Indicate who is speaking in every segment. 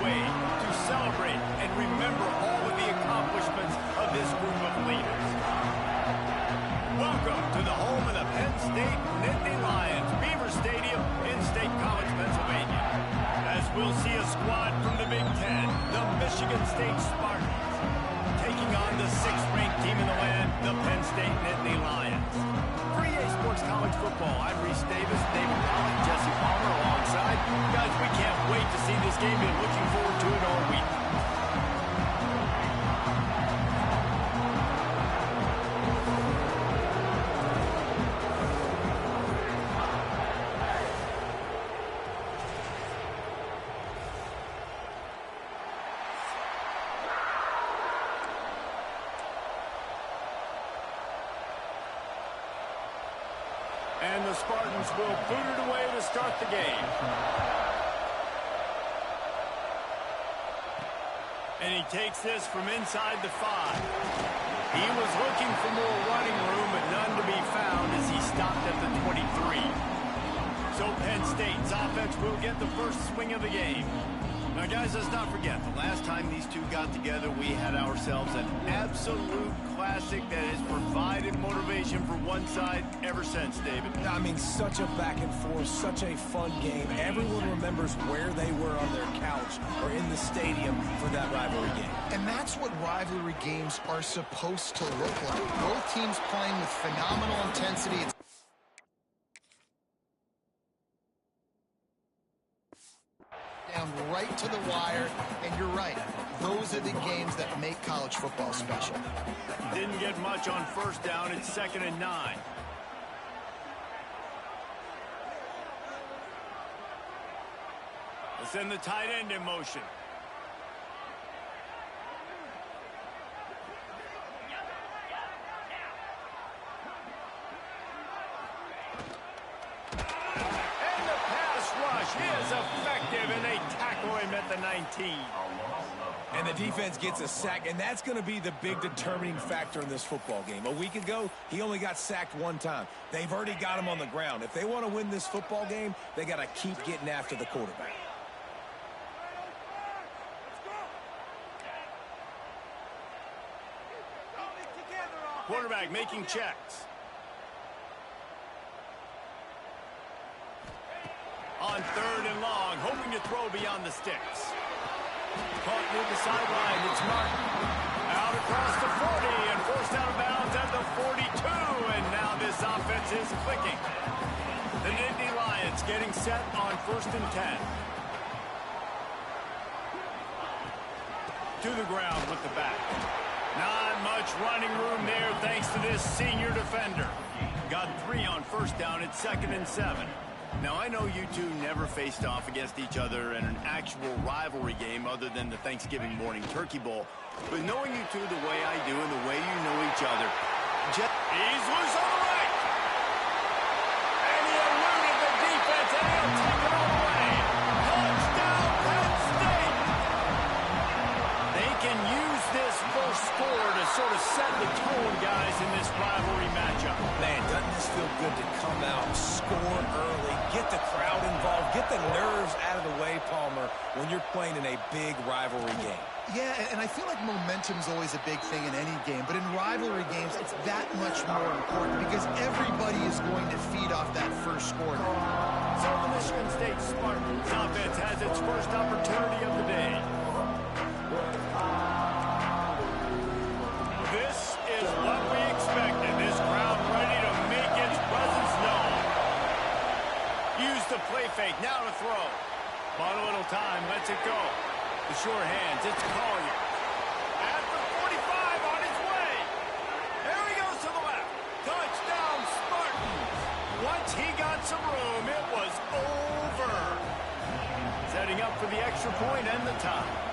Speaker 1: way to celebrate and remember all of the accomplishments of this group of leaders. Welcome to the home of the Penn State Nittany Lions, Beaver Stadium in State College, Pennsylvania. As we'll see a squad from the Big Ten, the Michigan State Spartans, taking on the 6th-ranked team in the land, the Penn State Nittany Lions. For EA Sports College Football, I'm Reese Davis, David Pollock, Jesse Palmer alongside. Guys, we can't wait to see this game. Been looking forward to it all week. And the Spartans will boot it away to start the game. And he takes this from inside the 5. He was looking for more running room, but none to be found as he stopped at the 23. So Penn State's offense will get the first swing of the game. Now, guys, let's not forget, the last time these two got together, we had ourselves an absolute classic that has provided motivation for one side ever since, David.
Speaker 2: I mean, such a back and forth, such a fun game. Everyone remembers where they were on their couch or in the stadium for that rivalry game.
Speaker 3: And that's what rivalry games are supposed to look like. Both teams playing with phenomenal intensity. Down right to the wire, and you're right, those are the games that make college football special.
Speaker 1: Didn't get much on first down. It's 2nd and 9. Let's send the tight end in motion. Is effective, and they tackle him at the 19.
Speaker 2: And the defense gets a sack, and that's going to be the big determining factor in this football game. A week ago, he only got sacked 1 time. They've already got him on the ground. If they want to win this football game, they got to keep getting after the quarterback.
Speaker 1: Quarterback making checks. On 3rd and long, hoping to throw beyond the sticks. Caught near the sideline, it's Martin. Out across the 40 and forced out of bounds at the 42, and now this offense is clicking. The Nittany Lions getting set on 1st and 10. To the ground with the back. Not much running room there thanks to this senior defender. Got 3 on first down at 2nd and 7. Now, I know you two never faced off against each other in an actual rivalry game other than the Thanksgiving morning turkey bowl. But knowing you two the way I do and the way you know each other, he's loose on the right. And he eluded the defense, and he'll take it all away. Touchdown, Penn State. They can use this first score to sort of set the tone, guys, in this rivalry matchup.
Speaker 2: Man, doesn't this feel good to come out, score early, get the crowd involved, get the nerves out of the way, Palmer, when you're playing in a big rivalry game.
Speaker 3: Yeah, and I feel like momentum's always a big thing in any game, but in rivalry games, it's that much more important because everybody is going to feed off that first score.
Speaker 1: So the Michigan State Spartans offense has its first opportunity of the day. This is what we expected. This crowd ready to make its presence known. Use the play fake, now to throw. Bought a little time, lets it go. The sure hands, it's Collier. At the 45, on his way. There he goes to the left. Touchdown, Spartans. Once he got some room, it was over. Setting up for the extra point and the tie.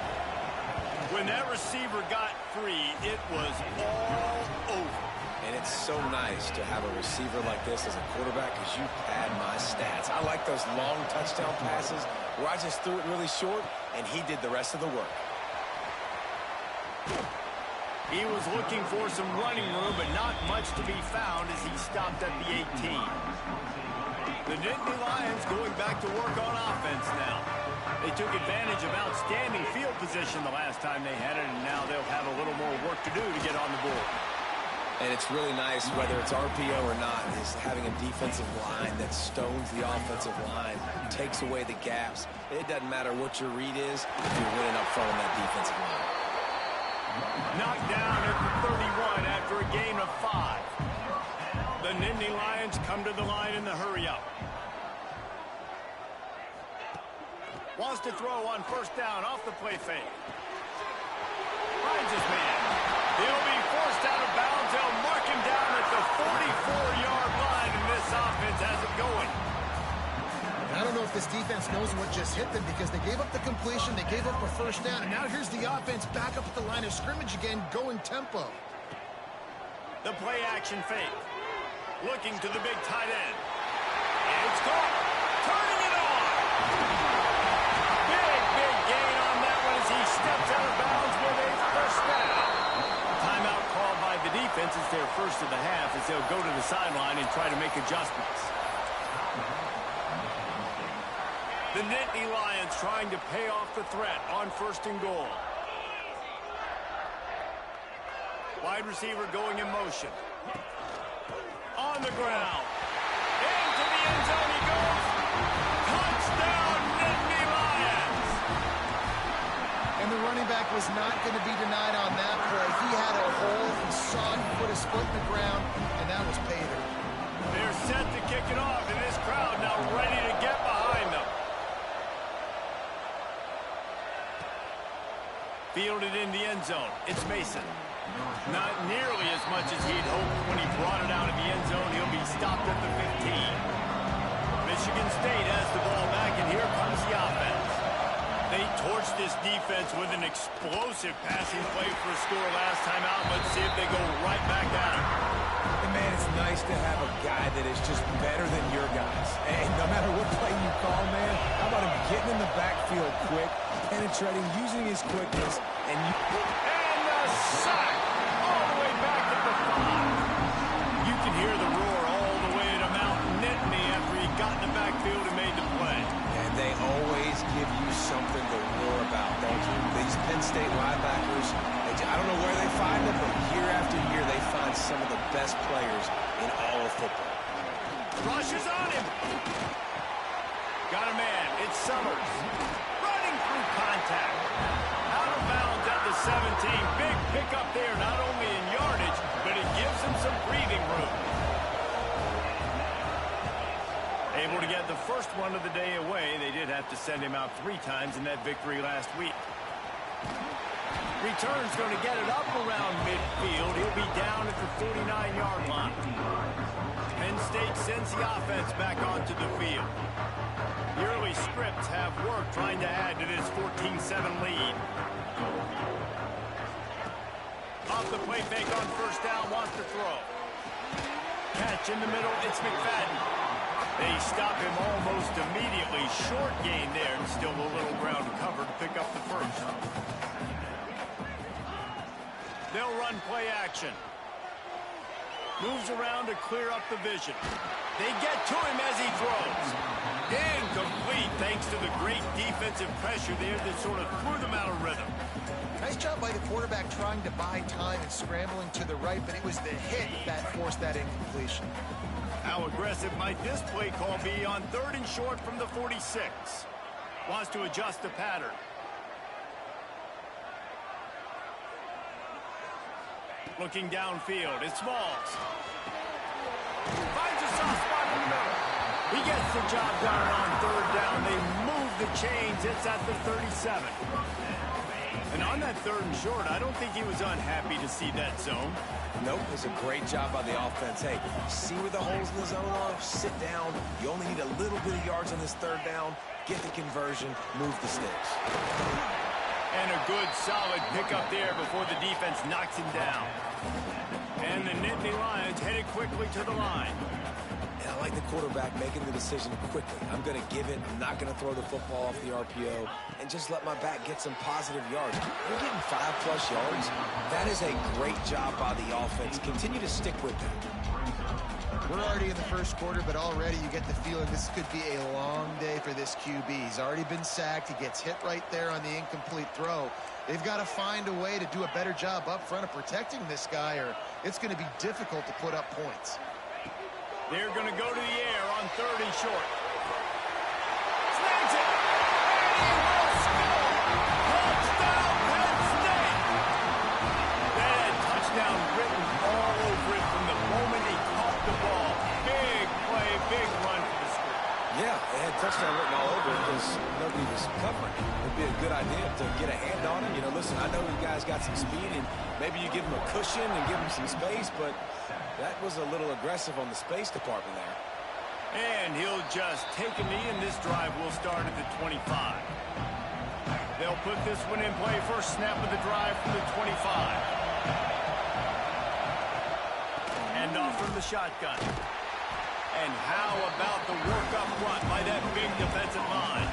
Speaker 1: When that receiver got free, it was all over.
Speaker 2: And it's so nice to have a receiver like this as a quarterback because you pad my stats. I like those long touchdown passes where I just threw it really short and he did the rest of the work.
Speaker 1: He was looking for some running room, but not much to be found as he stopped at the 18. The Nittany Lions going back to work on offense now. They took advantage of outstanding field position the last time they had it, and now they'll have a little more work to do to get on the board.
Speaker 2: And it's really nice, whether it's RPO or not, is having a defensive line that stones the offensive line, takes away the gaps. It doesn't matter what your read is if you're winning up front on that defensive line.
Speaker 1: Knocked down at the 31 after a gain of 5. The Nittany Lions come to the line in the hurry-up. Wants to throw on first down off the play fake. Finds his man. He'll be forced out of bounds. They'll mark him down at the 44-yard line, and this offense has it going.
Speaker 3: I don't know if this defense knows what just hit them because they gave up the completion, they gave up a first down, and now here's the offense back up at the line of scrimmage again, going tempo.
Speaker 1: The play action fake. Looking to the big tight end. And it's caught. Turning it on. Big gain on that one as he steps out of bounds with a first down. Timeout called by the defense. It's their first of the half as they'll go to the sideline and try to make adjustments. The Nittany Lions trying to pay off the threat on first and goal. Wide receiver going in motion. On the ground. Into the end zone he goes. Touchdown, Nittany Lions.
Speaker 3: And the running back was not going to be denied on that play. He had a hole. He saw it, put his foot in the ground, and that was pay dirt.
Speaker 1: They're set to kick it off, and this crowd now ready to get behind them. Fielded in the end zone. It's Mason. Not nearly as much as he'd hoped when he brought it out of the end zone. He'll be stopped at the 15. Michigan State has the ball back, and here comes the offense. They torched this defense with an explosive passing play for a score last time out. Let's see if they go right back at him.
Speaker 2: And man, it's nice to have a guy that is just better than your guys. And no matter what play you call, man, how about him getting in the backfield quick, penetrating, using his quickness, and
Speaker 1: the sack all the way back at the 5. You can hear the roar all the way to Mount Nittany after he got in the backfield and made the play.
Speaker 2: And they always give you something to roar about, don't you? These Penn State linebackers, I don't know where they find them, but year after year they find some of the best players in all of football.
Speaker 1: Rushes on him. Got a man. It's Summers. Running through contact. Out of bounds at the 17. Big pickup there, not only in yardage, but it gives him some breathing room. Able to get the first one of the day away. They did have to send him out 3 times in that victory last week. Return's going to get it up around midfield. He'll be down at the 49-yard line. Penn State sends the offense back onto the field. The early scripts have worked trying to add to this 14-7 lead. Off the play fake on first down, wants to throw. Catch in the middle, it's McFadden. They stop him almost immediately. Short gain there, and still a little ground to cover to pick up the first. They'll run play action. Moves around to clear up the vision. They get to him as he throws. Incomplete thanks to the great defensive pressure there that sort of threw them out of rhythm.
Speaker 3: Nice job by the quarterback trying to buy time and scrambling to the right, but it was the hit that forced that incompletion.
Speaker 1: How aggressive might this play call be on 3rd and short from the 46? Wants to adjust the pattern. Looking downfield, it's Smalls. Finds a soft spot in the middle. He gets the job done on 3rd down. They move the chains. It's at the 37. And on that 3rd and short, I don't think he was unhappy to see that zone.
Speaker 2: Nope, it was a great job by the offense. Hey, see where the holes in the zone are? Sit down. You only need a little bit of yards on this 3rd down. Get the conversion. Move the sticks.
Speaker 1: And a good, solid pickup there before the defense knocks him down. And the Nittany Lions headed quickly to the line.
Speaker 2: Now, like the quarterback making the decision quickly. I'm going to give it. I'm not going to throw the football off the RPO and just let my back get some positive yards. We're getting 5+ yards. That is a great job by the offense. Continue to stick with that.
Speaker 3: We're already in the first quarter, but already you get the feeling this could be a long day for this QB. He's already been sacked. He gets hit right there on the incomplete throw. They've got to find a way to do a better job up front of protecting this guy, or it's going to be difficult to put up points.
Speaker 1: They're going to go to the air on 30 short. Snags it. And he will score. Touchdown, Penn State. That had touchdown written all over it from the moment he caught the ball. Big play, big run for the score.
Speaker 2: Yeah, they had touchdown written all over it because nobody was covering it. It'd be a good idea to get a hand on him. You know, listen, I know you guys got some speed, and maybe you give him a cushion and give him some space, but that was a little aggressive on the space department there.
Speaker 1: And he'll just take a knee, and this drive will start at the 25. They'll put this one in play. First snap of the drive from the 25. Hand off from the shotgun. And how about the work up front by that big defensive line?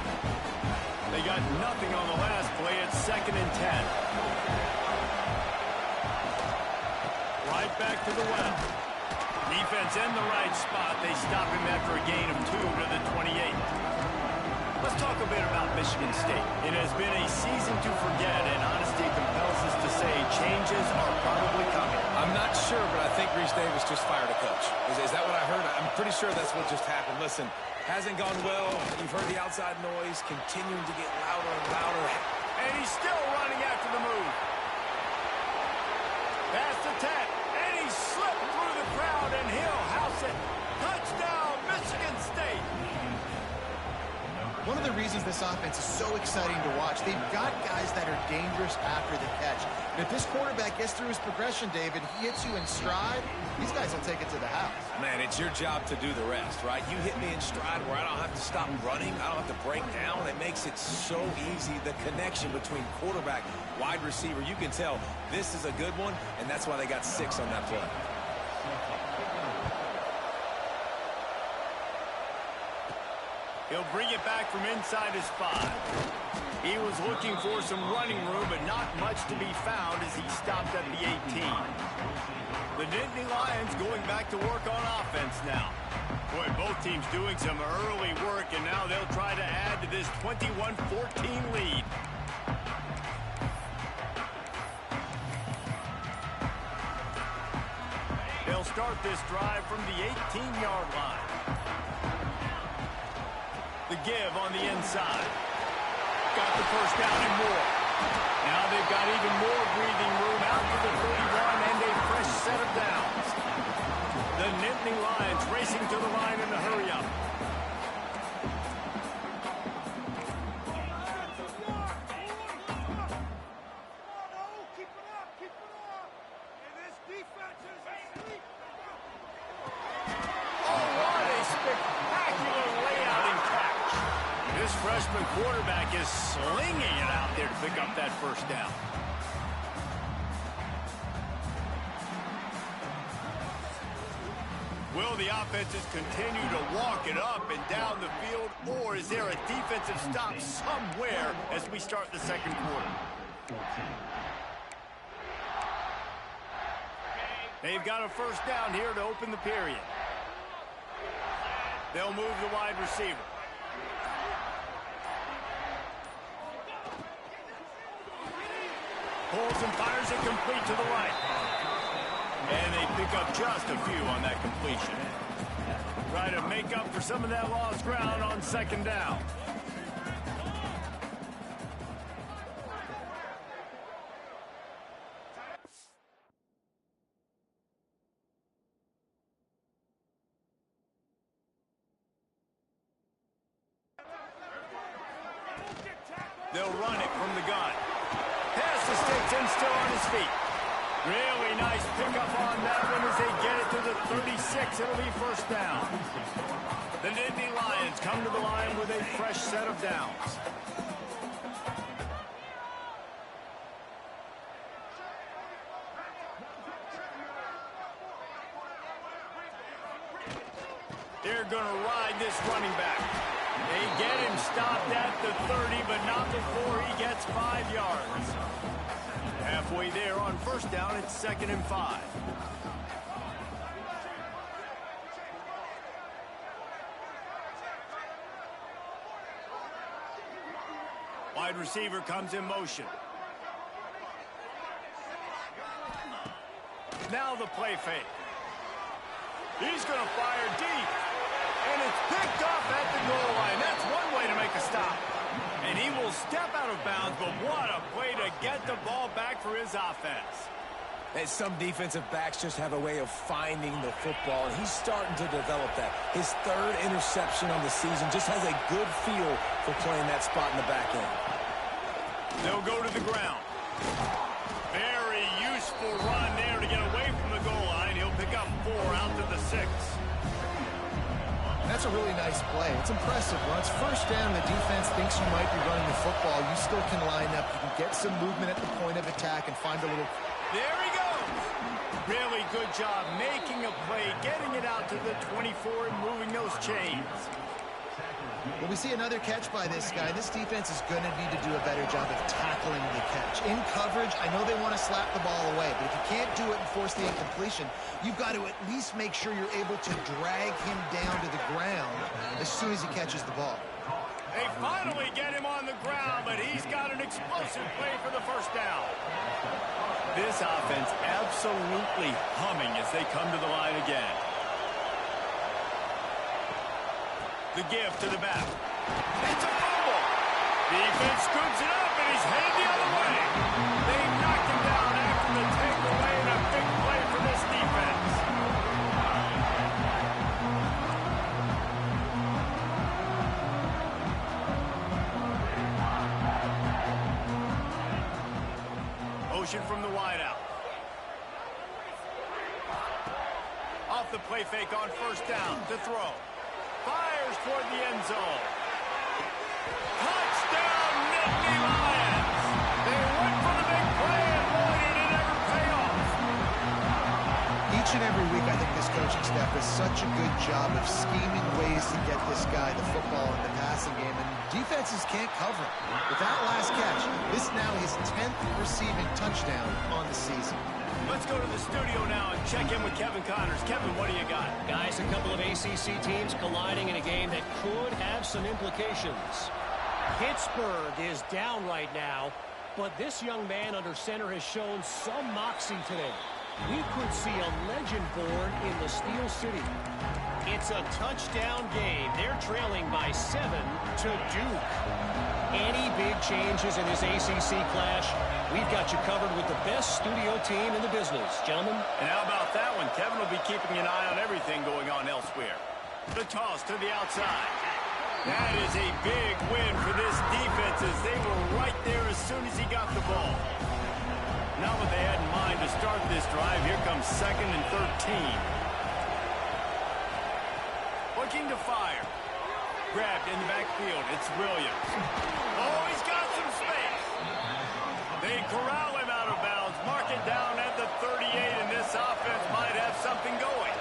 Speaker 1: They got nothing on the last play. It's 2nd and 10. Right back to the well. Defense in the right spot. They stop him after a gain of 2 to the 28. Let's talk a bit about Michigan State. It has been a season to forget, and honesty compels us to say changes are probably coming.
Speaker 2: I'm not sure, but I think Reese Davis just fired a coach. Is that what I heard? I'm pretty sure that's what just happened. Listen, hasn't gone well. You've heard the outside noise continuing to get louder and louder.
Speaker 1: And he's still running after the move. Pass to 10, and he slipped through the crowd, and he'll house it. Touchdown, Michigan State.
Speaker 3: One of the reasons this offense is so exciting to watch, they've got guys that are dangerous after the catch. And if this quarterback gets through his progression, David, he hits you in stride, these guys will take it to the house.
Speaker 2: Man, it's your job to do the rest, right? You hit me in stride where I don't have to stop running. I don't have to break down. It makes it so easy. The connection between quarterback, wide receiver, you can tell this is a good one, and that's why they got 6 on that play.
Speaker 1: He'll bring it back from inside his 5. He was looking for some running room, but not much to be found as he stopped at the 18. The Nittany Lions going back to work on offense now. Boy, both teams doing some early work, and now they'll try to add to this 21-14 lead. They'll start this drive from the 18-yard line. The give on the inside. Got the first down and more. Now they've got even more breathing room out to the 31 and a fresh set of downs. The Nittany Lions racing to the line in a hurry up. Freshman quarterback is slinging it out there to pick up that first down. Will the offenses continue to walk it up and down the field, or is there a defensive stop somewhere as we start the second quarter? They've got a first down here to open the period. They'll move the wide receiver. Pulls and fires it complete to the right. And they pick up just a few on that completion. Try to make up for some of that lost ground on second down. They'll run it from the gun. Pass to Stinson, still on his feet. Really nice pickup on that one as they get it to the 36. It'll be first down. The Nittany Lions come to the line with a fresh set of downs. They're going to ride this running back. They get him stopped at the 30, but not before he gets 5 yards. Halfway there on first down, it's 2nd and 5. Wide receiver comes in motion. Now the play fake. He's going to fire deep. And it's picked off at the goal line. That's one way to make a stop. And he will step out of bounds, but what a play to get the ball back for his offense.
Speaker 2: And some defensive backs just have a way of finding the football, and he's starting to develop that. His 3rd interception on the season, just has a good feel for playing that spot in the back end.
Speaker 1: They'll go to the ground. Very useful run there to get away from the goal line. He'll pick up 4 out to the 6.
Speaker 3: That's a really nice play. It's impressive. When it's first down, the defense thinks you might be running the football. You still can line up. You can get some movement at the point of attack and find a little...
Speaker 1: There he goes. Really good job making a play, getting it out to the 24 and moving those chains.
Speaker 3: Well, we see another catch by this guy. This defense is going to need to do a better job of tackling the catch. In coverage, I know they want to slap the ball away, but if you can't do it and force the incompletion, you've got to at least make sure you're able to drag him down to the ground as soon as he catches the ball.
Speaker 1: They finally get him on the ground, but he's got an explosive play for the first down. This offense absolutely humming as they come to the line again. The give to the back. It's a fumble. Defense scoops it up, and he's headed the other way. They knocked him down after the takeaway, and a big play for this defense. Motion from the wideout. Off the play fake on first down to throw. Fires toward the end zone. Touchdown, Nittany Lions! They went for the big play, and boy, did it ever pay off.
Speaker 3: Each and every week, I think this coaching staff does such a good job of scheming ways to get this guy the football in the passing game, and defenses can't cover him. With that last catch, this now his 10th receiving touchdown on the season.
Speaker 1: Let's go to the studio now and check in with Kevin Connors. Kevin, what do you got?
Speaker 4: Guys, a couple of ACC teams colliding in a game that could have some implications. Pittsburgh is down right now, but this young man under center has shown some moxie today. We could see a legend born in the Steel City. It's a touchdown game. They're trailing by 7 to Duke. Any big changes in this ACC clash, we've got you covered with the best studio team in the business. Gentlemen?
Speaker 1: And how about that one? Kevin will be keeping an eye on everything going on elsewhere. The toss to the outside. That is a big win for this defense as they were right there as soon as he got the ball. Now what they had in mind to start this drive, here comes 2nd and 13. Looking to fire. Grabbed in the backfield. It's Williams. Oh, he's got some space. They corral him out of bounds. Mark it down at the 38, and this offense might have something going.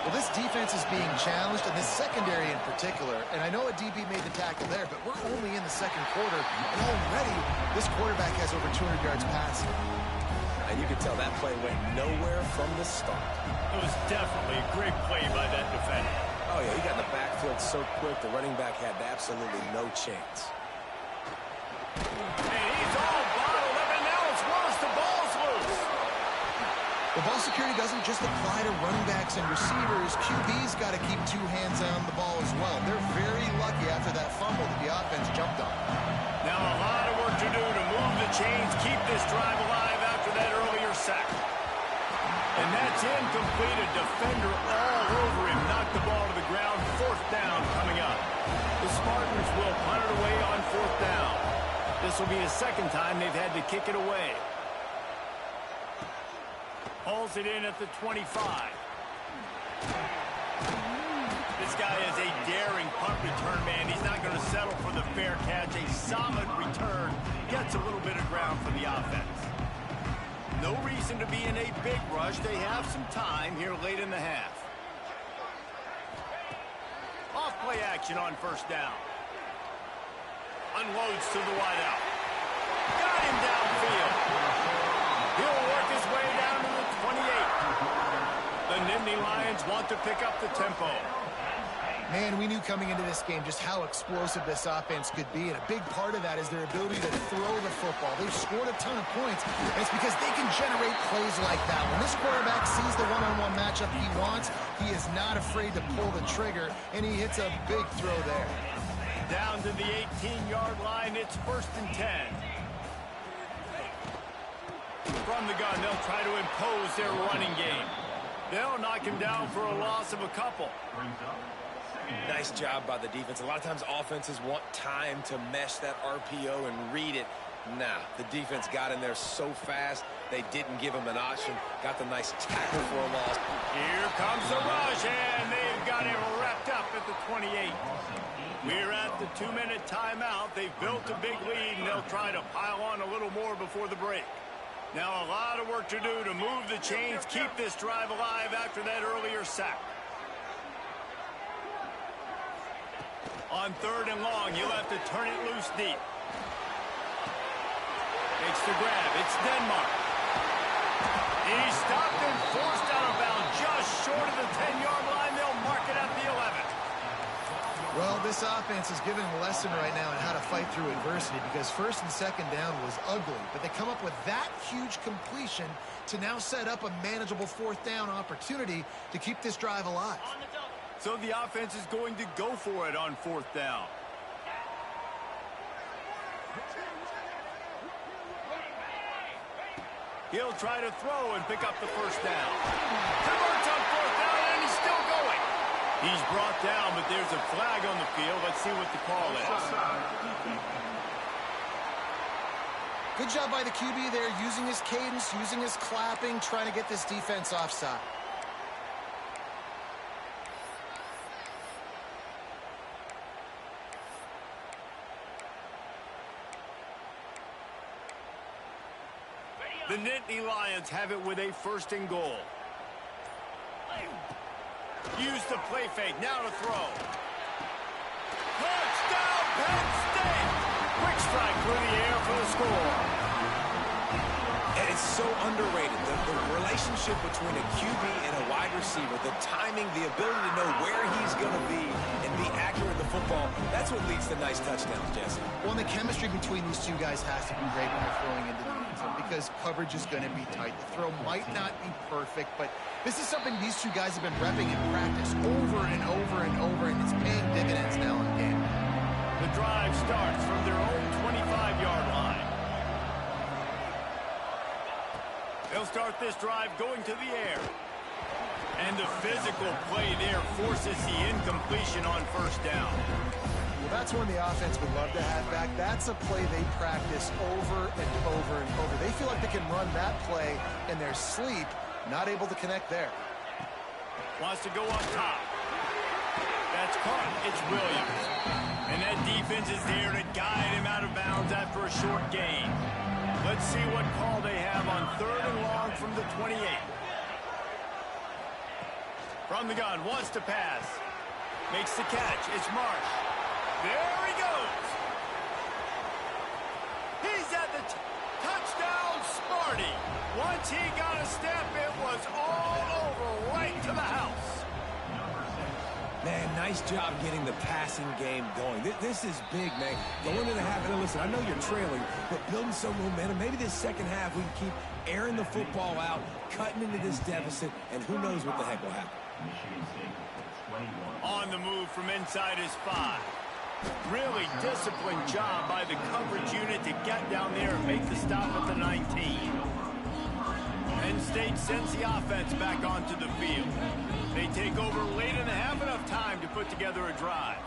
Speaker 3: Well, this defense is being challenged, and this secondary in particular. And I know a DB made the tackle there, but we're only in the 2nd quarter, and already this quarterback has over 200 yards passing.
Speaker 2: And you can tell that play went nowhere from the start.
Speaker 1: It was definitely a great play by that defender.
Speaker 2: Oh, yeah, he got in the backfield so quick, the running back had absolutely no chance.
Speaker 1: And he's all bottled up, and now it's worse. The ball's loose.
Speaker 3: The ball security doesn't just apply to running backs and receivers. QB's got to keep 2 hands on the ball as well. They're very lucky after that fumble that the offense jumped on.
Speaker 1: Now a lot of work to do to move the chains, keep this drive alive after that earlier sack. And that's incomplete. A defender all over him. Knocked the ball to the ground. 4th down coming up. The Spartans will punt it away on 4th down. This will be the 2nd time they've had to kick it away. Hauls it in at the 25. This guy is a daring punt return man. He's not going to settle for the fair catch. A solid return. Gets a little bit of ground for the offense. No reason to be in a big rush. They have some time here late in the half. play action on first down. Unloads to the wideout. Got him downfield. He'll work his way down to the 28. The Nittany Lions want to pick up the tempo.
Speaker 3: Man, we knew coming into this game just how explosive this offense could be, and a big part of that is their ability to throw the football. They've scored a ton of points, and it's because they can generate plays like that. When this quarterback sees the one-on-one matchup he wants, he is not afraid to pull the trigger, and he hits a big throw there.
Speaker 1: Down to the 18-yard line, it's 1st and 10. From the gun, they'll try to impose their running game. They'll knock him down for a loss of a couple.
Speaker 2: Nice job by the defense. A lot of times offenses want time to mesh that RPO and read it. Nah, the defense got in there so fast, they didn't give him an option. Got the nice tackle for a loss.
Speaker 1: Here comes the rush, and they've got him wrapped up at the 28. We're at the 2-minute timeout. They've built a big lead, and they'll try to pile on a little more before the break. Now a lot of work to do to move the chains, keep this drive alive after that earlier sack. On 3rd and long, you'll have to turn it loose deep. Makes the grab. It's Denmark. He's stopped and forced out of bounds just short of the 10-yard line. They'll mark it at the 11.
Speaker 3: Well, this offense is giving a lesson right now on how to fight through adversity, because 1st and 2nd down was ugly, but they come up with that huge completion to now set up a manageable 4th down opportunity to keep this drive alive.
Speaker 1: So the offense is going to go for it on 4th down. He'll try to throw and pick up the 1st down. Converts on 4th down, and he's still going. He's brought down, but there's a flag on the field. Let's see what the call is.
Speaker 3: Good job by the QB there, using his cadence, using his clapping, trying to get this defense offside.
Speaker 1: The Nittany Lions have it with a 1st and goal. Use the play fake, now to throw. Touchdown, Penn State! Quick strike through the air for the score.
Speaker 2: And it's so underrated. The relationship between a QB and a wide receiver, the timing, the ability to know where he's going to be and be accurate with the football, that's what leads to nice touchdowns, Jesse.
Speaker 3: Well, and the chemistry between these two guys has to be great when they're throwing into the end zone, because coverage is going to be tight. The throw might not be perfect, but this is something these two guys have been repping in practice over and over and over, and it's paying dividends now in game.
Speaker 1: The drive starts from their own 25-yard line. They'll start this drive going to the air. And the physical play there forces the incompletion on 1st down.
Speaker 3: Well, that's one the offense would love to have back. That's a play they practice over and over and over. They feel like they can run that play in their sleep, not able to connect there.
Speaker 1: Wants to go on top. That's caught. It's Williams. And that defense is there to guide him out of bounds after a short gain. Let's see what call they have on 3rd and long from the 28. From the gun, wants to pass. Makes the catch. It's Marsh. There he goes. He's at the touchdown, Smarty. Once he got a step, it was all over, right to the house.
Speaker 2: Man, nice job getting the passing game going. This is big, man. Going into the half, and listen, I know you're trailing, but building some momentum. Maybe this second half we can keep airing the football out, cutting into this deficit, and who knows what the heck will happen.
Speaker 1: On the move from inside his 5. Really disciplined job by the coverage unit to get down there and make the stop at the 19. Penn State sends the offense back onto the field. They take over late in the half, enough time to put together a drive.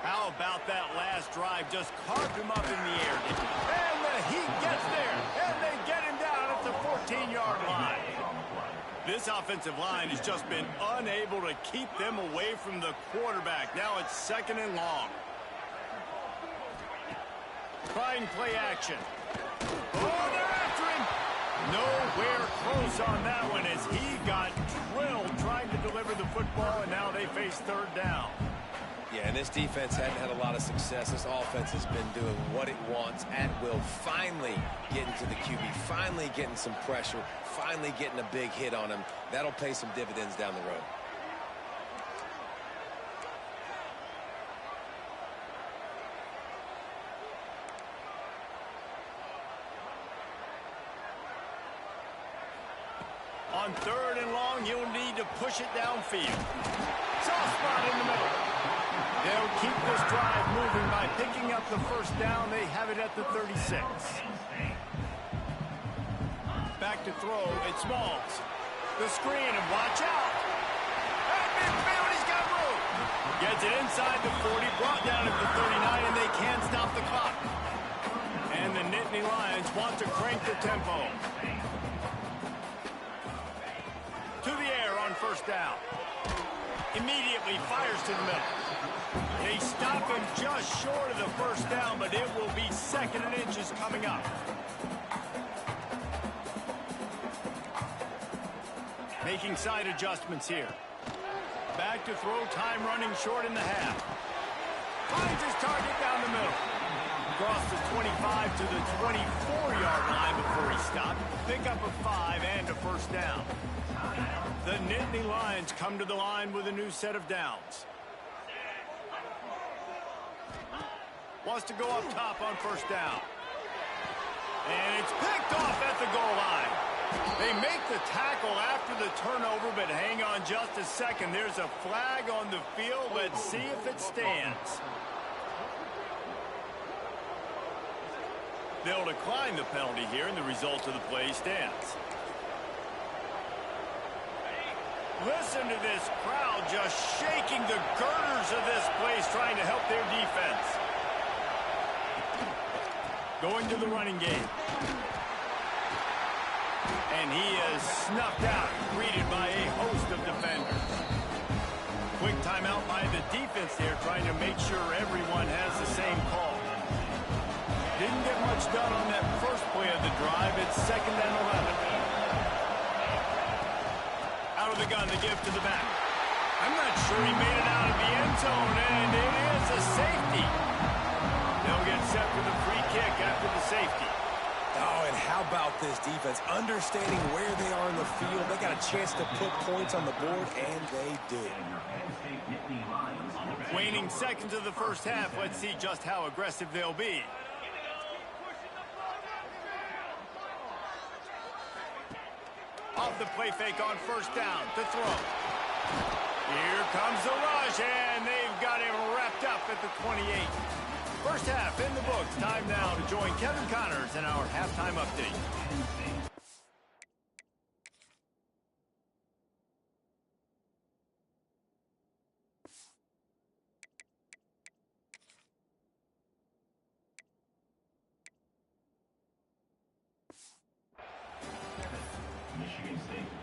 Speaker 1: How about that last drive? Just carved him up in the air. And the Heat gets there, and they get him down at the 14-yard line. This offensive line has just been unable to keep them away from the quarterback. Now it's 2nd and long. Trying play action. Oh, they're after him. Nowhere close on that one as he got drilled trying to deliver the football, and now they face 3rd down.
Speaker 2: Yeah, and this defense hadn't had a lot of success. This offense has been doing what it wants at will. Finally getting to the QB, finally getting some pressure, finally getting a big hit on him. That'll pay some dividends down the road.
Speaker 1: On 3rd and long, you'll need to push it downfield. Soft spot in the middle. They'll keep this drive moving by picking up the first down. They have it at the 36. Back to throw. It's Smalls. The screen, and watch out. At midfield, he's got room. Gets it inside the 40, brought down at the 39, and they can't stop the clock. And the Nittany Lions want to crank the tempo. To the air on first down. Immediately fires to the middle. They stop him just short of the first down, but it will be 2nd and inches coming up. Making side adjustments here. Back to throw, time running short in the half. Finds his target down the middle. Across the 25 to the 24-yard line before he stopped. Pick up a 5 and a first down. The Nittany Lions come to the line with a new set of downs. Wants to go up top on first down. And it's picked off at the goal line. They make the tackle after the turnover, but hang on just a second. There's a flag on the field. Let's see if it stands. They'll decline the penalty here, and the result of the play stands. Listen to this crowd just shaking the girders of this place, trying to help their defense. Going to the running game. And he is snuffed out, greeted by a host of defenders. Quick timeout by the defense there, trying to make sure everyone has the same call. Didn't get much done on that first play of the drive. It's 2nd and 11. Out of the gun to give to the back. I'm not sure he made it out of the end zone, and it is a safety. They'll get set for the free kick after the safety.
Speaker 2: Oh, and how about this defense? Understanding where they are in the field. They got a chance to put points on the board, and they do.
Speaker 1: Waning seconds of the first half. Let's see just how aggressive they'll be. Off the play fake on first down to throw. Here comes the rush, and they've got him wrapped up at the 28. First half in the books. Time now to join Kevin Connors in our halftime update.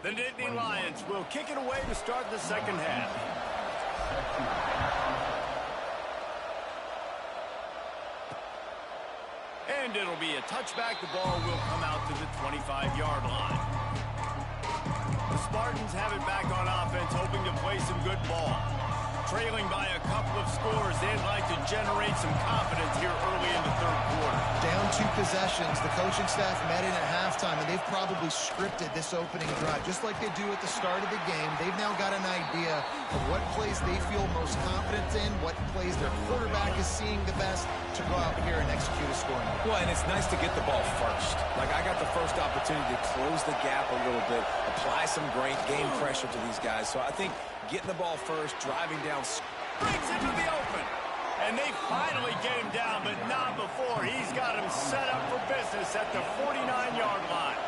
Speaker 1: The Nittany Lions will kick it away to start the second half. And it'll be a touchback. The ball will come out to the 25-yard line. The Spartans have it back on offense, hoping to play some good ball. Trailing by a couple of scores, they'd like to generate some confidence here early in the third quarter.
Speaker 3: Down 2 possessions. The coaching staff met in at halftime, and they've probably scripted this opening drive, just like they do at the start of the game. They've now got an idea of what plays they feel most confident in, what plays their quarterback is seeing the best to go out here and execute a scoring.
Speaker 2: Well, and it's nice to get the ball first. Like, I got the first opportunity to close the gap a little bit, apply some great game pressure to these guys. So I think getting the ball first, driving down,
Speaker 1: brings into the open. And they finally get him down, but not before. He's got him set up for business at the 49-yard line.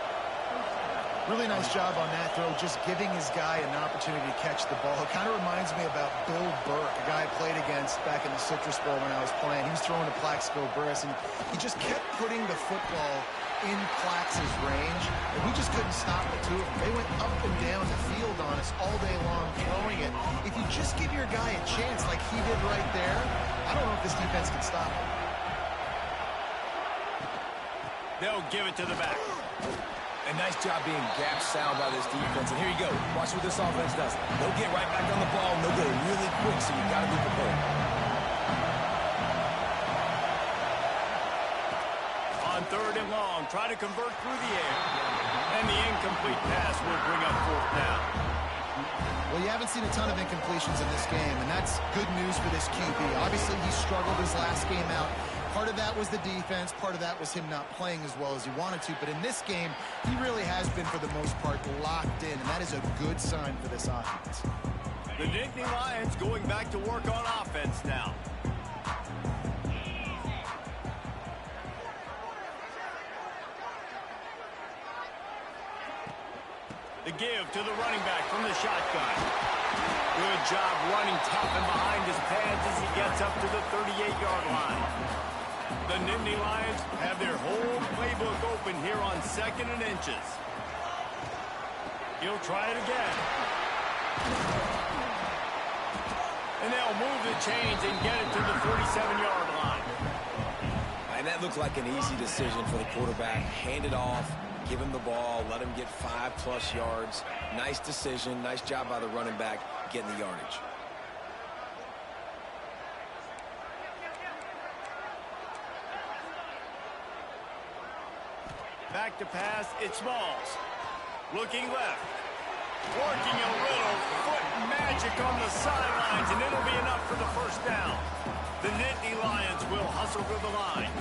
Speaker 3: Really nice job on that throw, just giving his guy an opportunity to catch the ball. It kind of reminds me about Bill Burke, a guy I played against back in the Citrus Bowl when I was playing. He was throwing to Plaxico Burress, and he just kept putting the football in Plax's range, and we just couldn't stop the two of them. They went up and down the field on us all day long throwing it. If you just give your guy a chance like he did right there, I don't know if this defense can stop him.
Speaker 1: They'll give it to the back.
Speaker 2: A nice job being gap sound by this defense. And here you go. Watch what this offense does. They'll get right back on the ball, and they'll go really quick, so you got to be prepared.
Speaker 1: 3rd and long. Try to convert through the air. And the incomplete pass will bring up 4th down.
Speaker 3: Well, you haven't seen a ton of incompletions in this game, and that's good news for this QB. Obviously, he struggled his last game out. Part of that was the defense. Part of that was him not playing as well as he wanted to. But in this game, he really has been, for the most part, locked in, and that is a good sign for this offense.
Speaker 1: The Nittany Lions going back to work on offense now. The give to the running back from the shotgun. Good job running tough and behind his pads as he gets up to the 38-yard line. The Nittany Lions have their whole playbook open here on 2nd and inches. He'll try it again. And they'll move the chains and get it to the 47-yard line.
Speaker 2: And that looked like an easy decision for the quarterback. Hand it off. Give him the ball, let him get 5+ yards. Nice decision, nice job by the running back getting the yardage.
Speaker 1: Back to pass, it's Smalls. Looking left. Working a little foot magic on the sidelines, and it'll be enough for the 1st down. The Nittany Lions will hustle to the line.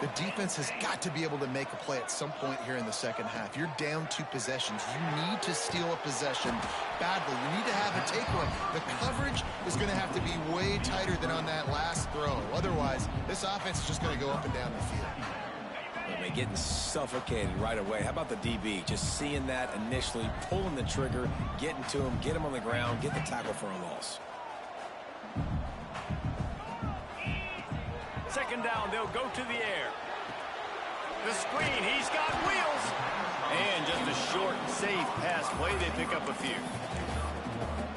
Speaker 3: The defense has got to be able to make a play at some point here in the 2nd half. You're down 2 possessions. You need to steal a possession badly. You need to have a takeaway. The coverage is going to have to be way tighter than on that last throw. Otherwise, this offense is just going to go up and down the field.
Speaker 2: They're getting suffocated right away. How about the DB? Just seeing that initially, pulling the trigger, getting to him, get him on the ground, get the tackle for a loss.
Speaker 1: 2nd down, they'll go to the air. The screen, he's got wheels. And just a short, safe pass play. They pick up a few.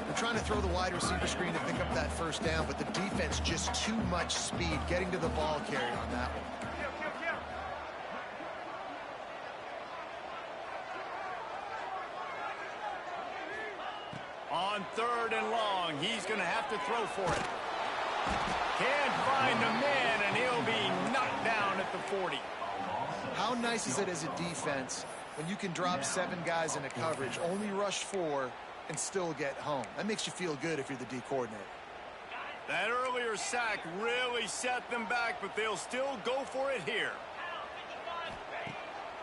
Speaker 3: They're trying to throw the wide receiver screen to pick up that 1st down, but the defense just too much speed getting to the ball carrier on that one.
Speaker 1: On 3rd and long, he's going to have to throw for it. Can't find the man, and he'll be knocked down at the 40.
Speaker 3: How nice is it as a defense when you can drop 7 guys into coverage, only rush 4, and still get home? That makes you feel good if you're the D coordinator.
Speaker 1: That earlier sack really set them back, but they'll still go for it here.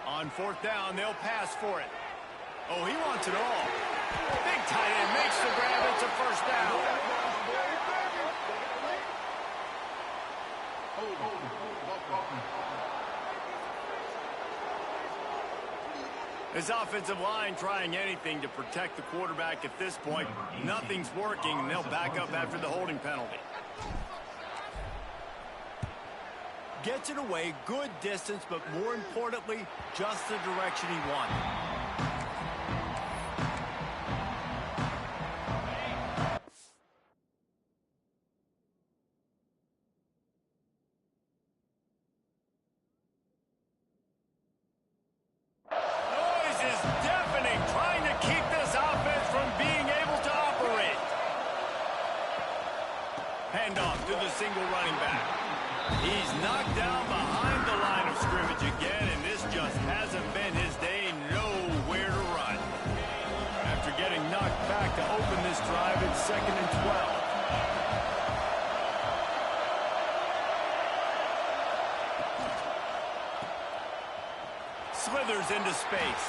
Speaker 1: On 4th down, they'll pass for it. Oh, he wants it all. Big tight end makes the grab. It's a 1st down. This offensive line trying anything to protect the quarterback at this point. Nothing's working, and they'll back up after the holding penalty. Gets it away, good distance, but more importantly, just the direction he wanted. Handoff to the single running back. He's knocked down behind the line of scrimmage again, and this just hasn't been his day. Nowhere to run. After getting knocked back to open this drive, it's 2nd and 12. Slithers into space.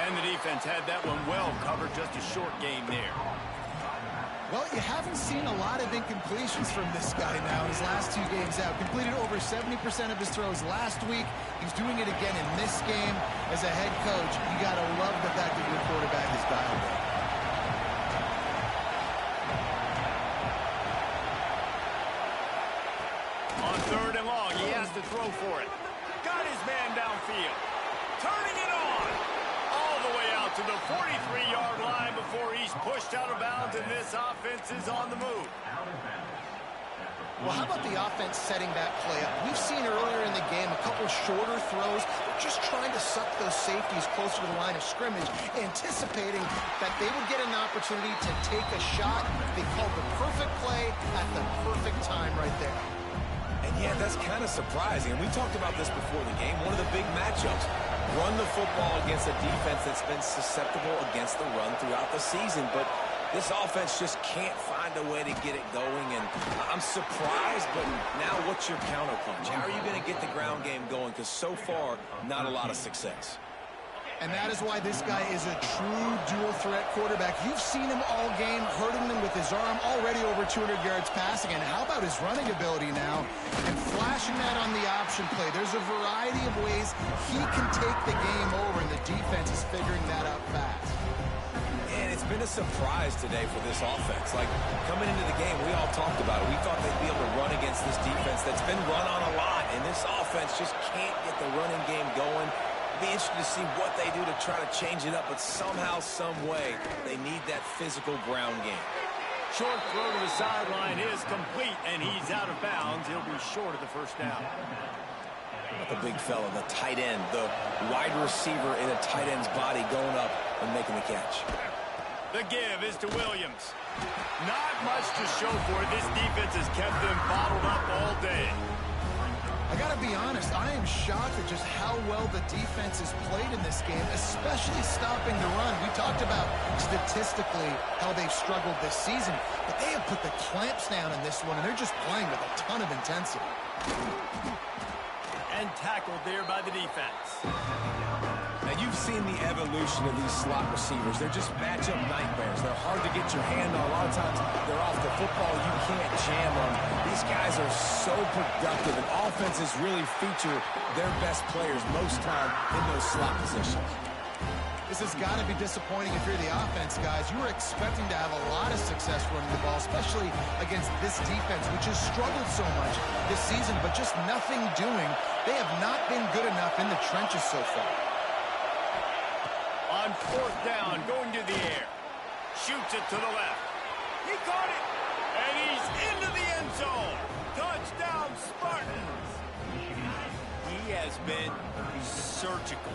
Speaker 1: And the defense had that one well covered. Just a short game there.
Speaker 3: Well, you haven't seen a lot of incompletions from this guy now his last 2 games out. Completed over 70% of his throws last week. He's doing it again in this game. As a head coach, you got to love the fact that your quarterback is dialed in.
Speaker 1: On 3rd and long, he has to throw for it. Got his man downfield. Turning it on. All the way out to the 43-yard line before he's pushed out of bounds, and this offense is on the move.
Speaker 3: Well, how about the offense setting that play up? We've seen earlier in the game a couple shorter throws. They're just trying to suck those safeties closer to the line of scrimmage, anticipating that they would get an opportunity to take a shot. They called the perfect play at the perfect time right there.
Speaker 2: And yeah, that's kind of surprising. And we talked about this before the game. One of the big matchups, run the football against a defense that's been susceptible against the run throughout the season. But this offense just can't find a way to get it going. And I'm surprised, but now what's your counterpunch? How are you going to get the ground game going? Because so far, not a lot of success.
Speaker 3: And that is why this guy is a true dual-threat quarterback. You've seen him all game, hurting them with his arm, already over 200 yards passing. And how about his running ability now? And flashing that on the option play. There's a variety of ways he can take the game over, and the defense is figuring that out fast.
Speaker 2: And it's been a surprise today for this offense. Like, coming into the game, we all talked about it. We thought they'd be able to run against this defense that's been run on a lot. And this offense just can't get the running game going. Be interested to see what they do to try to change it up, but somehow, some way, they need that physical ground game.
Speaker 1: Short throw to the sideline is complete, and he's out of bounds. He'll be short of the first down.
Speaker 2: How about the big fella, the tight end, the wide receiver in a tight end's body going up and making the catch.
Speaker 1: The give is to Williams. Not much to show for it. This defense has kept them bottled up all day.
Speaker 3: I got to be honest, I am shocked at just how well the defense has played in this game, especially stopping the run. We talked about statistically how they've struggled this season, but they have put the clamps down in this one, and they're just playing with a ton of intensity.
Speaker 1: And tackled there by the defense.
Speaker 2: Now, you've seen the evolution of these slot receivers. They're just matchup nightmares. They're hard to get your hand on. A lot of times, they're off the football. You can't jam on. These guys are so productive, and offenses really feature their best players most time in those slot positions.
Speaker 3: This has got to be disappointing if you're the offense, guys. You were expecting to have a lot of success running the ball, especially against this defense, which has struggled so much this season, but just nothing doing. They have not been good enough in the trenches so far.
Speaker 1: On fourth down, going to the air. Shoots it to the left. He caught it. And he's into the end zone. Touchdown, Spartans. He has been surgical.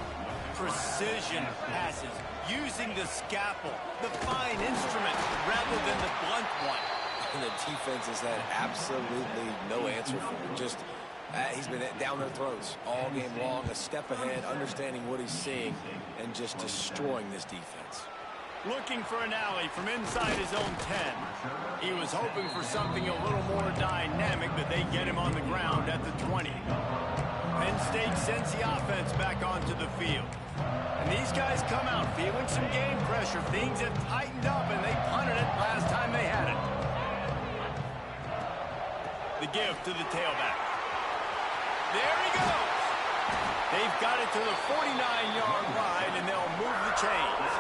Speaker 1: Precision passes. Using the scalpel, the fine instrument, rather than the blunt one.
Speaker 2: And the defense has had absolutely no answer for him. Just he's been down their throats all game long, a step ahead, understanding what he's seeing, and just destroying this defense.
Speaker 1: Looking for an alley from inside his own 10. He was hoping for something a little more dynamic, but they get him on the ground at the 20. Penn State sends the offense back onto the field. And these guys come out feeling some game pressure. Things have tightened up, and they punted it last time they had it. The give to the tailback. There he goes. They've got it to the 49-yard line, and they'll move the chains.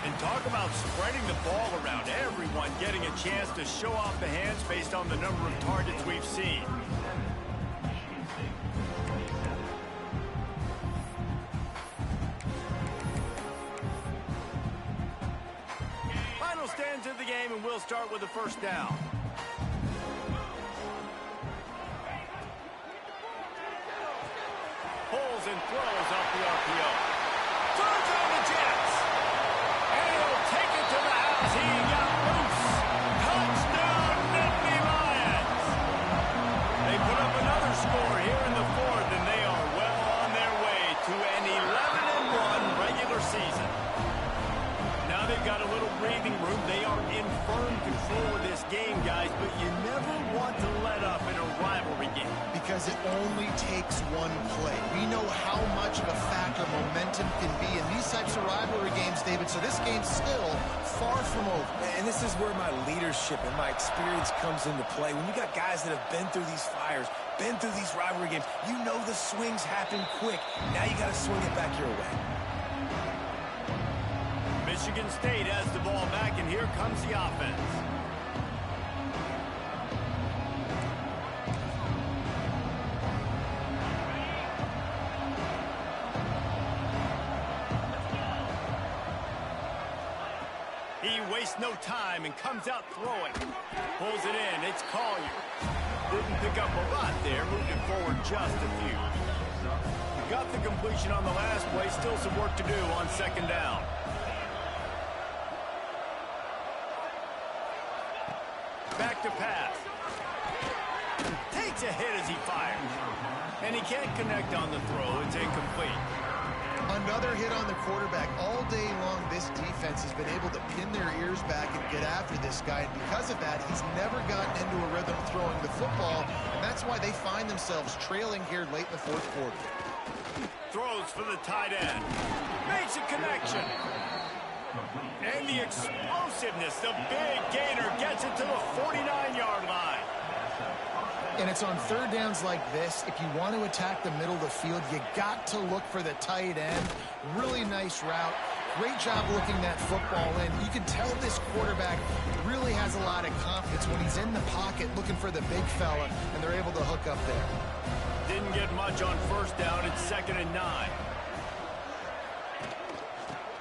Speaker 1: And talk about spreading the ball around. Everyone getting a chance to show off the hands based on the number of targets we've seen. Final stands of the game, and we'll start with the first down. Pulls and throws off the RPO. Throws on the Jets. And he'll take it to the house. He got loose. Touchdown, Nittany Lions. They put up another score here in the fourth, and they are well on their way to an 11-1 regular season. Now they've got a little breathing room. They are in firm control of this game, guys, but you never want to let up in a rivalry game.
Speaker 3: Because it only takes one play. We know how much of a factor momentum can be in these types of rivalry games, David, so this game's still far from over.
Speaker 2: And this is where my leadership and my experience comes into play. When you got guys that have been through these fires, been through these rivalry games, you know the swings happen quick. Now you got to swing it back your way.
Speaker 1: Michigan State has the ball back, and here comes the offense. He wastes no time and comes out throwing. Pulls it in. It's Collier. Didn't pick up a lot there. Moved it forward just a few. Got the completion on the last play. Still some work to do on second down. Back to pass. Takes a hit as he fires. And he can't connect on the throw. It's incomplete.
Speaker 3: Another hit on the quarterback. All day long, this defense has been able to pin their ears back and get after this guy. And because of that, he's never gotten into a rhythm throwing the football. And that's why they find themselves trailing here late in the fourth quarter.
Speaker 1: Throws for the tight end. Makes a connection. And the explosiveness, the big gainer, gets it to the 49-yard line.
Speaker 3: And it's on third downs like this. If you want to attack the middle of the field, you got to look for the tight end. Really nice route. Great job looking that football in. You can tell this quarterback really has a lot of confidence when he's in the pocket looking for the big fella, and they're able to hook up there.
Speaker 1: Didn't get much on first down. It's 2nd and 9.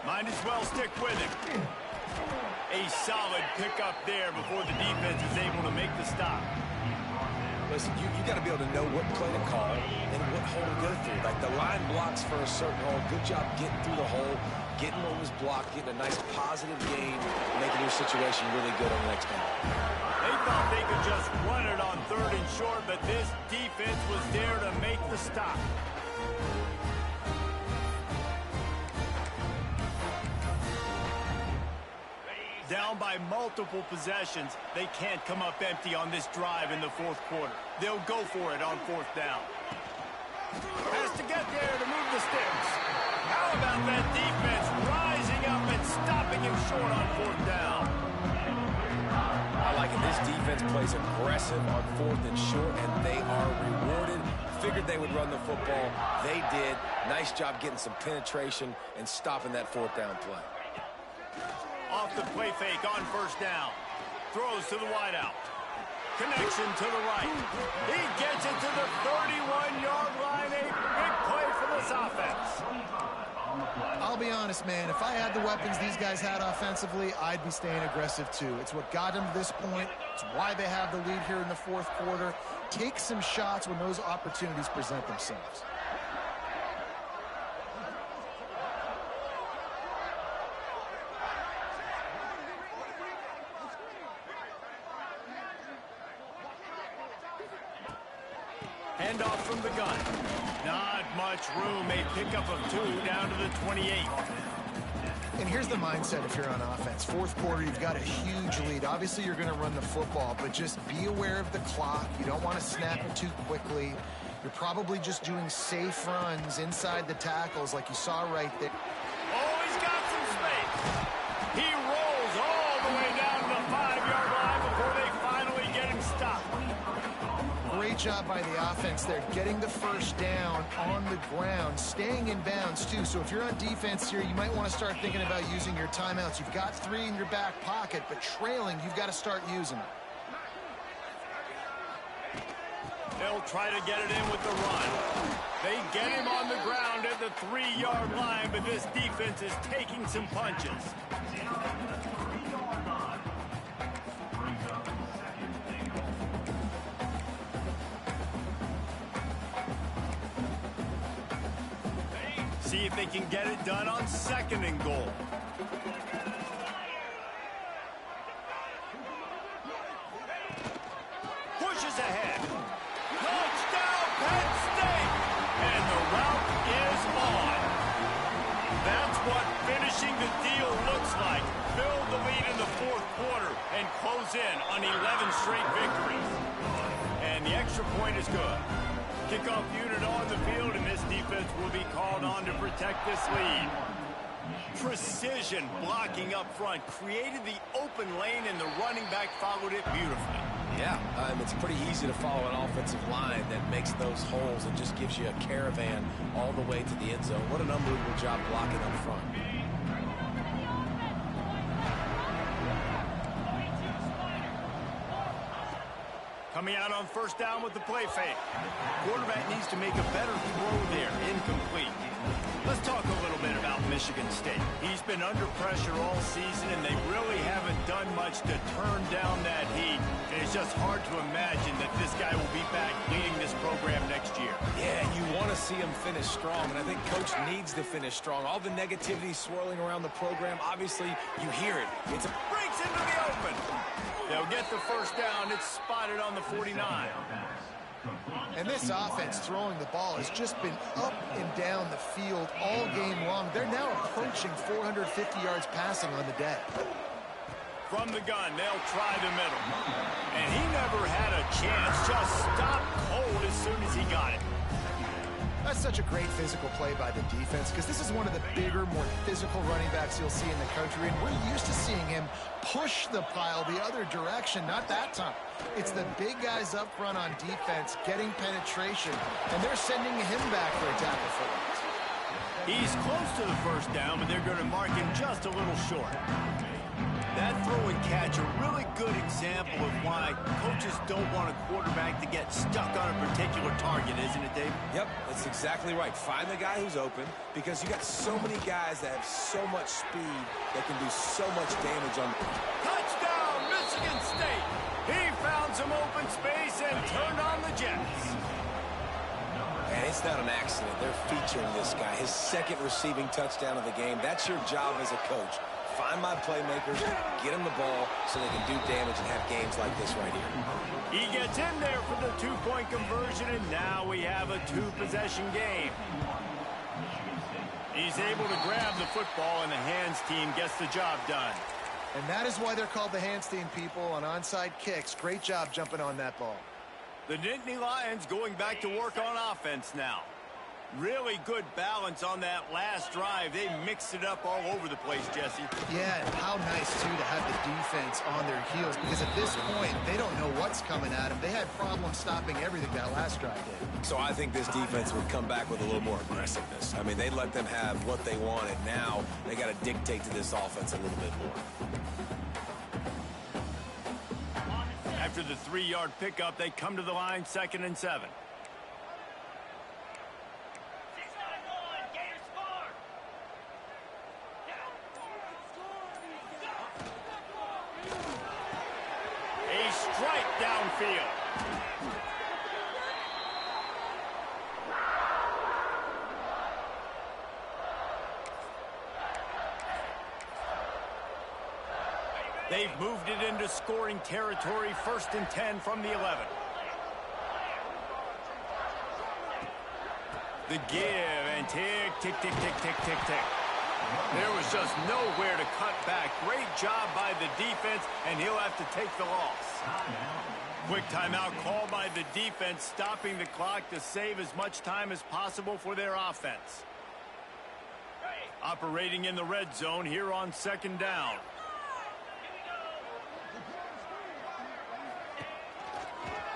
Speaker 1: Might as well stick with him. A solid pickup there before the defense is able to make the stop.
Speaker 2: Listen, you got to be able to know what play to call and what hole to go through. Like the line blocks for a certain hole. Good job getting through the hole, getting what was blocked, getting a nice positive gain, making your situation really good on the next down.
Speaker 1: They thought they could just run it on 3rd and short, but this defense was there to make the stop. Down by multiple possessions, they can't come up empty on this drive in the fourth quarter. They'll go for it on 4th down. Has to get there to move the sticks. How about that defense rising up and stopping him short on 4th down?
Speaker 2: I like it. This defense plays aggressive on 4th and short, and they are rewarded. Figured they would run the football. They did. Nice job getting some penetration and stopping that 4th down play.
Speaker 1: Off the play fake on 1st down. Throws to the wideout. Connection to the right. He gets it to the 31-yard line. A big play for this offense.
Speaker 3: I'll be honest, man. If I had the weapons these guys had offensively, I'd be staying aggressive too. It's what got them to this point. It's why they have the lead here in the fourth quarter. Take some shots when those opportunities present themselves.
Speaker 1: Handoff from the gun. Not much room. A pickup of 2 down to the 28.
Speaker 3: And here's the mindset if you're on offense. Fourth quarter, you've got a huge lead. Obviously, you're going to run the football, but just be aware of the clock. You don't want to snap it too quickly. You're probably just doing safe runs inside the tackles like you saw right there.
Speaker 1: Oh, he's got some space. He rolls all the way down to the 5-yard line before they finally get him stopped.
Speaker 3: Great job by the offense there, getting the first down on the ground, staying in bounds too. So if you're on defense here, you might want to start thinking about using your timeouts. You've got 3 in your back pocket, but trailing, you've got to start using them.
Speaker 1: They'll try to get it in with the run. They get him on the ground at the 3-yard line, but this defense is taking some punches. See if they can get it done on 2nd and goal. Pushes ahead. Touchdown, Penn State! And the route is on. That's what finishing the deal looks like. Build the lead in the fourth quarter and close in on 11 straight victories. And the extra point is good. Kickoff unit on the field, and this defense will be called on to protect this lead. Precision blocking up front created the open lane, and the running back followed it beautifully.
Speaker 2: Yeah, it's pretty easy to follow an offensive line that makes those holes and just gives you a caravan all the way to the end zone. What an unbelievable job blocking up front.
Speaker 1: Coming out on 1st down with the play fake. Quarterback needs to make a better throw there. Incomplete. Let's talk a little bit about mission. Michigan State. He's been under pressure all season, and they really haven't done much to turn down that heat. And it's just hard to imagine that this guy will be back leading this program next year.
Speaker 2: Yeah, you want to see him finish strong, and I think Coach needs to finish strong. All the negativity swirling around the program, obviously, you hear it. It's a
Speaker 1: breaks into the open. They'll get the first down. It's spotted on the 49.
Speaker 3: And this offense throwing the ball has just been up and down the field all game long. They're now approaching 450 yards passing on the day.
Speaker 1: From the gun, they'll try the middle. And he never had a chance. Just stopped cold as soon as he got it.
Speaker 3: That's such a great physical play by the defense because this is one of the bigger, more physical running backs you'll see in the country, and we're used to seeing him push the pile the other direction. Not that time. It's the big guys up front on defense getting penetration, and they're sending him back for a tackle for loss.
Speaker 1: He's close to the first down, but they're going to mark him just a little short. That throw and catch, a really good example of why coaches don't want a quarterback to get stuck on a particular target, isn't it, Dave?
Speaker 2: Yep, that's exactly right. Find the guy who's open because you got so many guys that have so much speed that can do so much damage on.
Speaker 1: Touchdown, Michigan State! He found some open space and turned on the Jets.
Speaker 2: And it's not an accident. They're featuring this guy. His second receiving touchdown of the game. That's your job as a coach. Find my playmakers, get them the ball so they can do damage and have games like this right here.
Speaker 1: He gets in there for the two-point conversion, and now we have a two-possession game. He's able to grab the football, and the hands team gets the job done.
Speaker 3: And that is why they're called the hands team, people, on onside kicks. Great job jumping on that ball.
Speaker 1: The Nittany Lions going back to work on offense now. Really good balance on that last drive. They mixed it up all over the place, Jesse.
Speaker 3: Yeah, and how nice, too, to have the defense on their heels, because at this point, they don't know what's coming at them. They had problems stopping everything that last drive did.
Speaker 2: So I think this defense would come back with a little more aggressiveness. I mean, they let them have what they wanted. Now they got to dictate to this offense a little bit more.
Speaker 1: After the 3-yard pickup, they come to the line 2nd and 7. A strike downfield. They've moved it into scoring territory, 1st and 10 from the 11. The give and tick, tick, tick, tick, tick, tick, tick. There was just nowhere to cut back. Great job by the defense, and he'll have to take the loss. Quick timeout call by the defense, stopping the clock to save as much time as possible for their offense. Operating in the red zone here on 2nd down.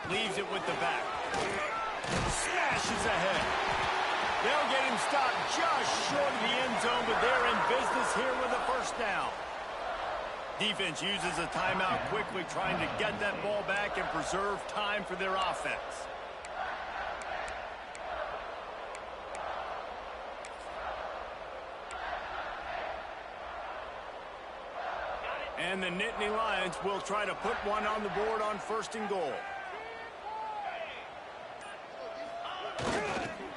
Speaker 1: Leaves it with the back. Smashes ahead. They'll get him stopped just short of the end zone, but they're in business here with a first down. Defense uses a timeout quickly, trying to get that ball back and preserve time for their offense. And the Nittany Lions will try to put one on the board on 1st and goal.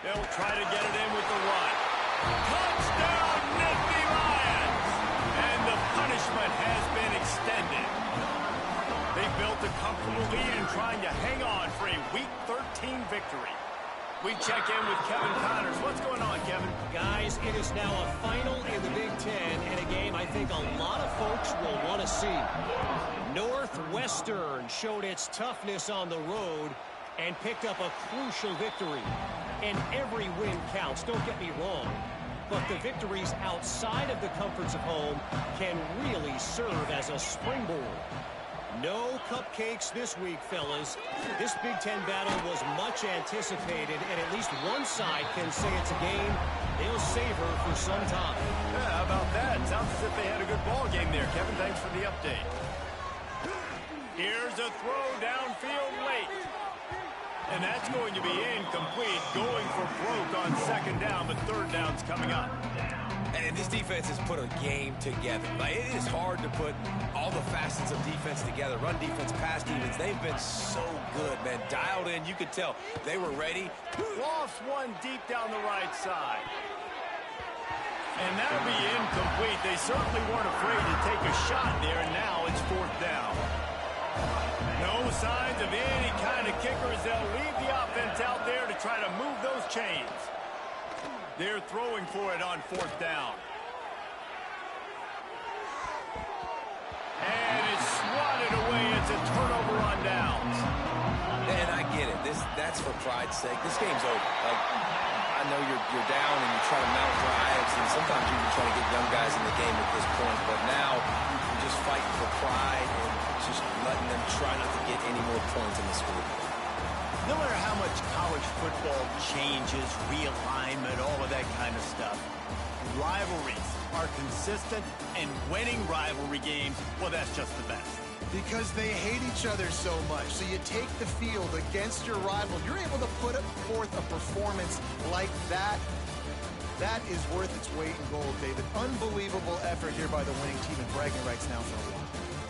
Speaker 1: They'll try to get it in with the run. Touchdown, Nittany Lions! And the punishment has been extended. They built a comfortable lead and trying to hang on for a Week 13 victory. We check in with Kevin Connors. What's going on, Kevin?
Speaker 4: Guys, it is now a final in the Big Ten and a game I think a lot of folks will want to see. Northwestern showed its toughness on the road and picked up a crucial victory. And every win counts, don't get me wrong. But the victories outside of the comforts of home can really serve as a springboard. No cupcakes this week, fellas. This Big Ten battle was much anticipated, and at least one side can say it's a game they'll savor for some time.
Speaker 1: Yeah, how about that? Sounds as if they had a good ball game there. Kevin, thanks for the update. Here's a throw downfield late. And that's going to be incomplete, going for broke on 2nd down, but 3rd down's coming up.
Speaker 2: And this defense has put a game together. Like, it is hard to put all the facets of defense together. Run defense, pass defense. They've been so good, man. Dialed in. You could tell they were ready.
Speaker 1: Lofts one deep down the right side. And that'll be incomplete. They certainly weren't afraid to take a shot there, and now it's 4th down. No signs of any kind of kickers. They'll leave the offense out there to try to move those chains. They're throwing for it on 4th down. And it's swatted away. It's a turnover on downs.
Speaker 2: And I get it. That's for pride's sake. This game's over. Like, I know you're down and you try to mount drives, and sometimes you even try to get young guys in the game at this point. But now you're just fighting for pride and just letting them try not to get any more points in the score.
Speaker 1: No matter how much college football changes, realignment, all of that kind of stuff, rivalries are consistent, and winning rivalry games, well, that's just the best.
Speaker 3: Because they hate each other so much. So you take the field against your rival. You're able to put forth a performance like that. That is worth its weight in gold, David. Unbelievable effort here by the winning team, and bragging rights now for a while.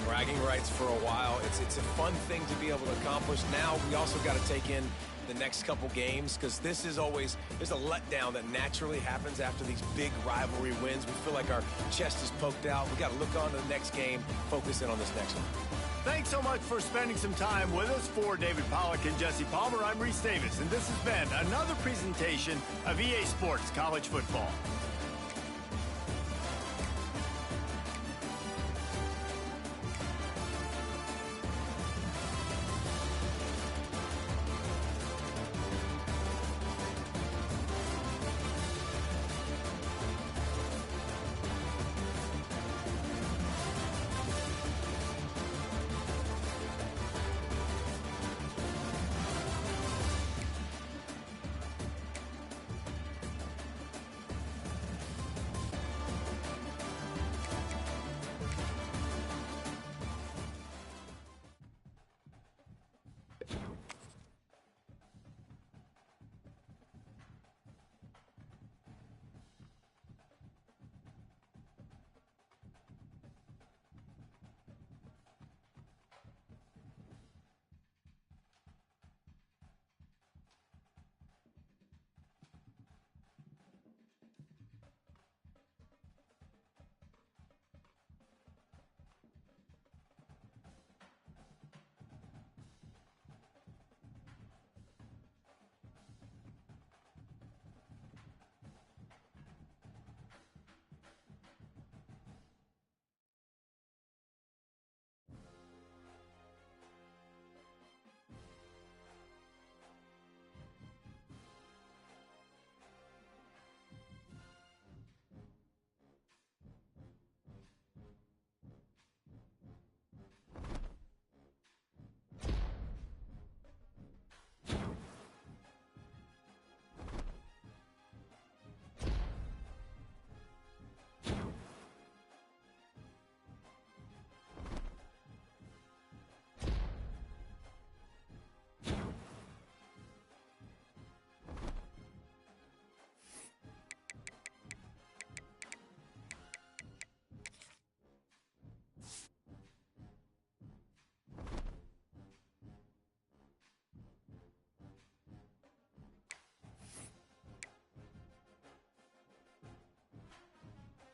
Speaker 2: Bragging rights for a while. It's a fun thing to be able to accomplish. Now we also got to take in the next couple games, because this is always, there's a letdown that naturally happens after these big rivalry wins. We feel like our chest is poked out. We got to look on to the next game, focus in on this next one.
Speaker 1: Thanks so much for spending some time with us. For David Pollack and Jesse Palmer, I'm Reese Davis, and this has been another presentation of EA Sports College Football.